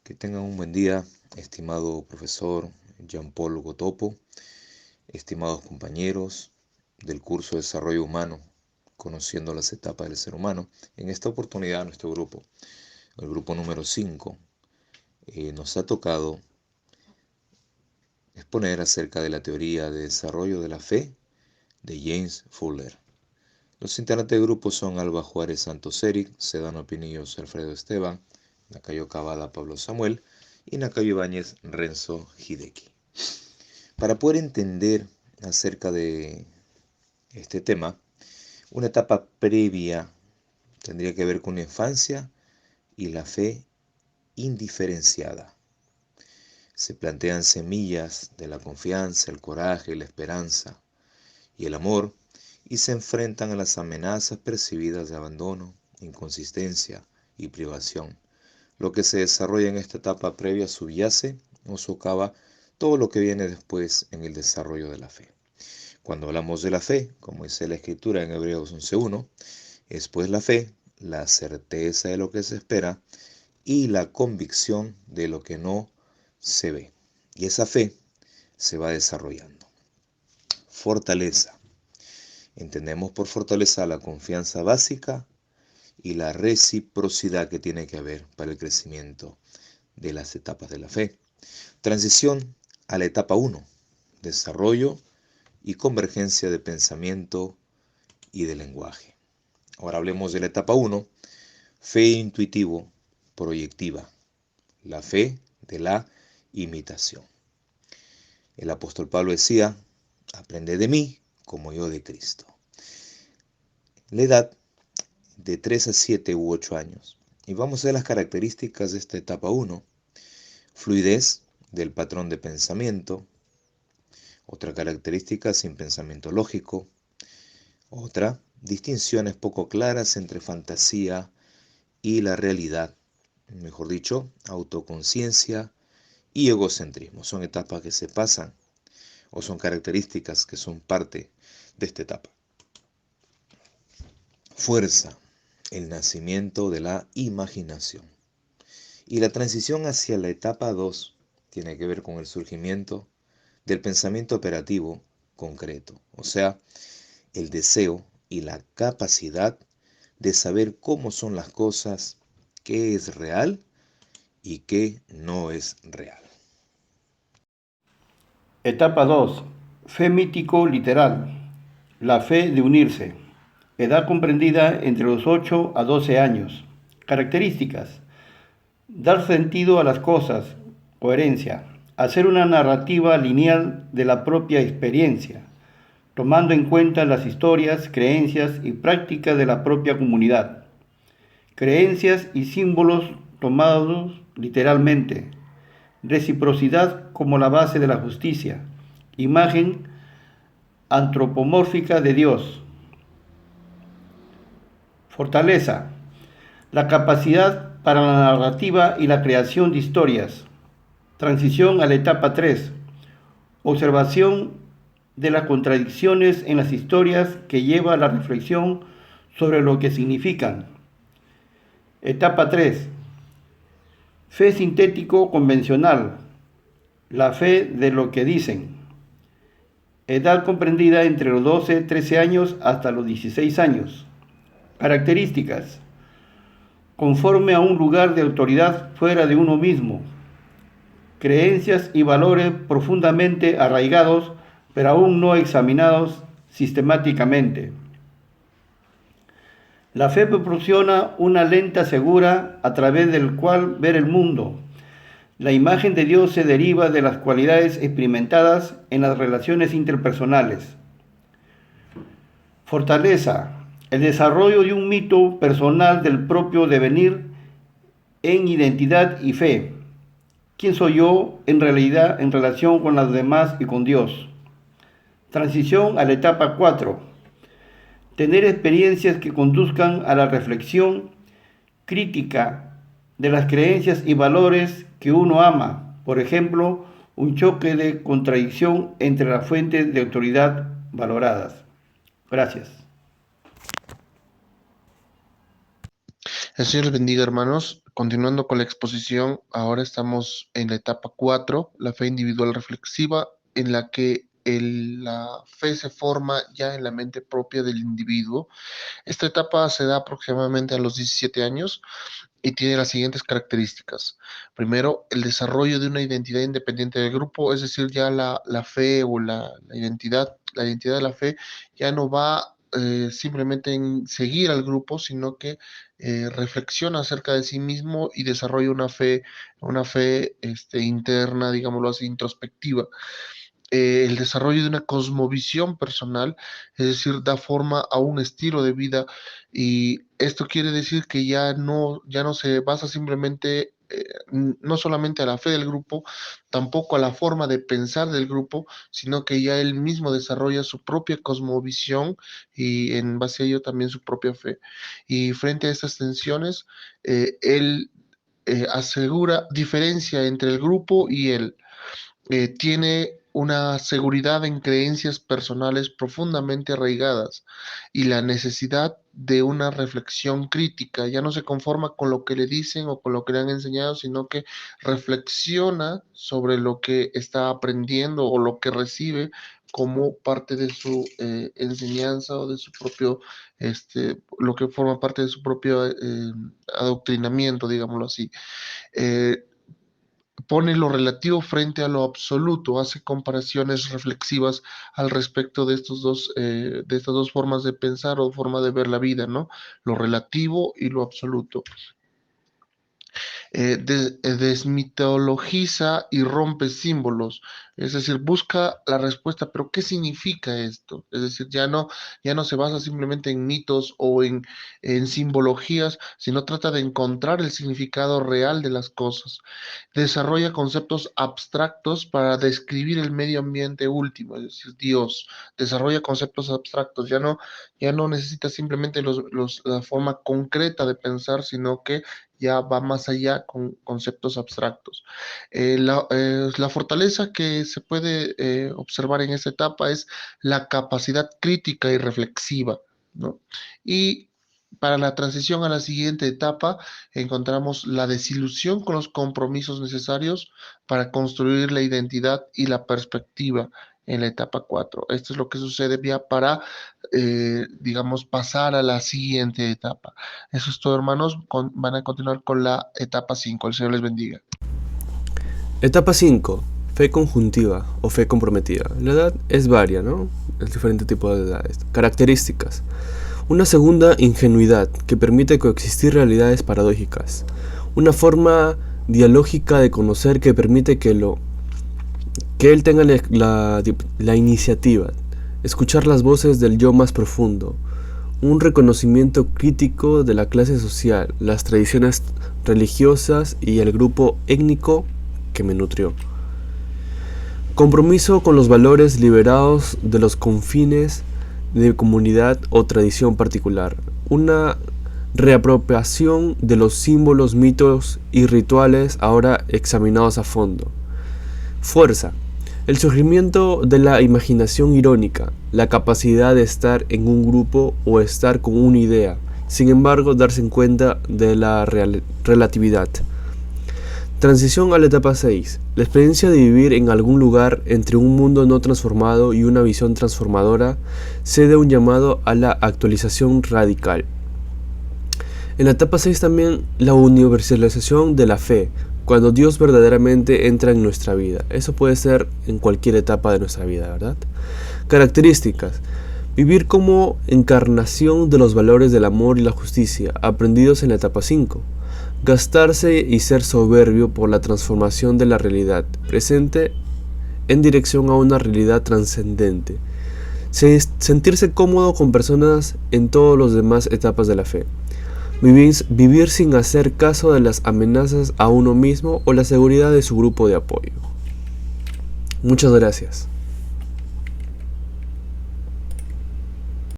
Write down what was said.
Que tengan un buen día, estimado profesor Jean-Paul Gotopo, estimados compañeros del curso de Desarrollo Humano, conociendo las etapas del ser humano. En esta oportunidad, nuestro grupo, el grupo número 5, nos ha tocado exponer acerca de la teoría de desarrollo de la fe de James Fuller. Los integrantes del grupo son Alba Juárez Santos Eric, Sedano Pinillos Alfredo Esteban, Nakayo Cavada Pablo Samuel y Nakayo Ibáñez Renzo Hideki. Para poder entender acerca de este tema, una etapa previa tendría que ver con la infancia y la fe indiferenciada. Se plantean semillas de la confianza, el coraje, la esperanza y el amor, y se enfrentan a las amenazas percibidas de abandono, inconsistencia y privación. Lo que se desarrolla en esta etapa previa subyace o socava todo lo que viene después en el desarrollo de la fe. Cuando hablamos de la fe, como dice la Escritura en Hebreos 11:1, es pues la fe, la certeza de lo que se espera y la convicción de lo que no se ve. Y esa fe se va desarrollando. Fortaleza. Entendemos por fortaleza la confianza básica y la reciprocidad que tiene que haber para el crecimiento de las etapas de la fe. Transición a la etapa 1, desarrollo y convergencia de pensamiento y de lenguaje. Ahora hablemos de la etapa 1, fe intuitivo proyectiva, la fe de la imitación. El apóstol Pablo decía, aprende de mí como yo de Cristo. La edad de 3 a 7 u 8 años. Y vamos a ver las características de esta etapa 1. Fluidez del patrón de pensamiento. Otra característica, sin pensamiento lógico. Otra, distinciones poco claras entre fantasía y la realidad. Mejor dicho, autoconciencia y egocentrismo. Son etapas que se pasan o son características que son parte de esta etapa. Fuerza, el nacimiento de la imaginación. Y la transición hacia la etapa 2 tiene que ver con el surgimiento del pensamiento operativo concreto, o sea, el deseo y la capacidad de saber cómo son las cosas, qué es real y qué no es real. Etapa 2. Fe mítico-literal. La fe de unirse. Edad comprendida entre los 8 a 12 años. Características. Dar sentido a las cosas. Coherencia. Hacer una narrativa lineal de la propia experiencia, tomando en cuenta las historias, creencias y prácticas de la propia comunidad. Creencias y símbolos tomados literalmente. Reciprocidad como la base de la justicia. Imagen antropomórfica de Dios. Fortaleza. La capacidad para la narrativa y la creación de historias. Transición a la etapa 3. Observación de las contradicciones en las historias que lleva a la reflexión sobre lo que significan. Etapa 3. Fe sintético convencional. La fe de lo que dicen. Edad comprendida entre los 12, 13 años hasta los 16 años. Características. Conforme a un lugar de autoridad fuera de uno mismo. Creencias y valores profundamente arraigados, pero aún no examinados sistemáticamente. La fe proporciona una lente segura a través del cual ver el mundo. La imagen de Dios se deriva de las cualidades experimentadas en las relaciones interpersonales. Fortaleza. El desarrollo de un mito personal del propio devenir en identidad y fe. ¿Quién soy yo en realidad en relación con los demás y con Dios? Transición a la etapa 4. Tener experiencias que conduzcan a la reflexión crítica de las creencias y valores que uno ama. Por ejemplo, un choque de contradicción entre las fuentes de autoridad valoradas. Gracias. El Señor les bendiga, hermanos. Continuando con la exposición, ahora estamos en la etapa 4, la fe individual reflexiva, en la que la fe se forma ya en la mente propia del individuo. Esta etapa se da aproximadamente a los 17 años y tiene las siguientes características. Primero, el desarrollo de una identidad independiente del grupo, es decir, ya la fe o la identidad de la fe ya no va simplemente en seguir al grupo, sino que reflexiona acerca de sí mismo y desarrolla una fe interna, digámoslo así, introspectiva. El desarrollo de una cosmovisión personal, es decir, da forma a un estilo de vida, y esto quiere decir que ya no se basa simplemente, no solamente a la fe del grupo, tampoco a la forma de pensar del grupo, sino que ya él mismo desarrolla su propia cosmovisión y en base a ello también su propia fe. Y frente a estas tensiones, él asegura diferencia entre el grupo y él. Tiene una seguridad en creencias personales profundamente arraigadas y la necesidad de una reflexión crítica. Ya no se conforma con lo que le dicen o con lo que le han enseñado, sino que reflexiona sobre lo que está aprendiendo o lo que recibe como parte de su enseñanza o de su propio, lo que forma parte de su propio adoctrinamiento, digámoslo así. Eh, Pone lo relativo frente a lo absoluto, hace comparaciones reflexivas al respecto de estas dos formas de pensar o forma de ver la vida, ¿no? Lo relativo y lo absoluto. Desmitologiza y rompe símbolos, es decir, busca la respuesta, pero ¿qué significa esto? Es decir, ya no se basa simplemente en mitos o en simbologías, sino trata de encontrar el significado real de las cosas. Desarrolla conceptos abstractos para describir el medio ambiente último, es decir, Dios. Desarrolla conceptos abstractos, ya no necesita simplemente la forma concreta de pensar, sino que ya va más allá con conceptos abstractos. La fortaleza que se puede observar en esta etapa es la capacidad crítica y reflexiva, ¿no? Y para la transición a la siguiente etapa, encontramos la desilusión con los compromisos necesarios para construir la identidad y la perspectiva en la etapa 4. Esto es lo que sucede ya para, digamos, pasar a la siguiente etapa. Eso es todo, hermanos. Van a continuar con la etapa 5. El Señor les bendiga. Etapa 5. Fe conjuntiva o fe comprometida. La edad es varia, ¿no? Es diferente tipo de edades. Características. Una segunda, ingenuidad, que permite coexistir realidades paradójicas. Una forma dialógica de conocer que permite que él tenga la iniciativa. Escuchar las voces del yo más profundo. Un reconocimiento crítico de la clase social, las tradiciones religiosas y el grupo étnico que me nutrió. Compromiso con los valores liberados de los confines de comunidad o tradición particular. Una reapropiación de los símbolos, mitos y rituales ahora examinados a fondo. Fuerza. El surgimiento de la imaginación irónica, la capacidad de estar en un grupo o estar con una idea, sin embargo darse en cuenta de la relatividad. Transición a la etapa 6. La experiencia de vivir en algún lugar entre un mundo no transformado y una visión transformadora cede un llamado a la actualización radical. En la etapa 6 también la universalización de la fe, cuando Dios verdaderamente entra en nuestra vida. Eso puede ser en cualquier etapa de nuestra vida, ¿verdad? Características. Vivir como encarnación de los valores del amor y la justicia, aprendidos en la etapa 5. Gastarse y ser soberbio por la transformación de la realidad presente en dirección a una realidad trascendente. Sentirse cómodo con personas en todas las demás etapas de la fe. Vivir sin hacer caso de las amenazas a uno mismo o la seguridad de su grupo de apoyo. Muchas gracias.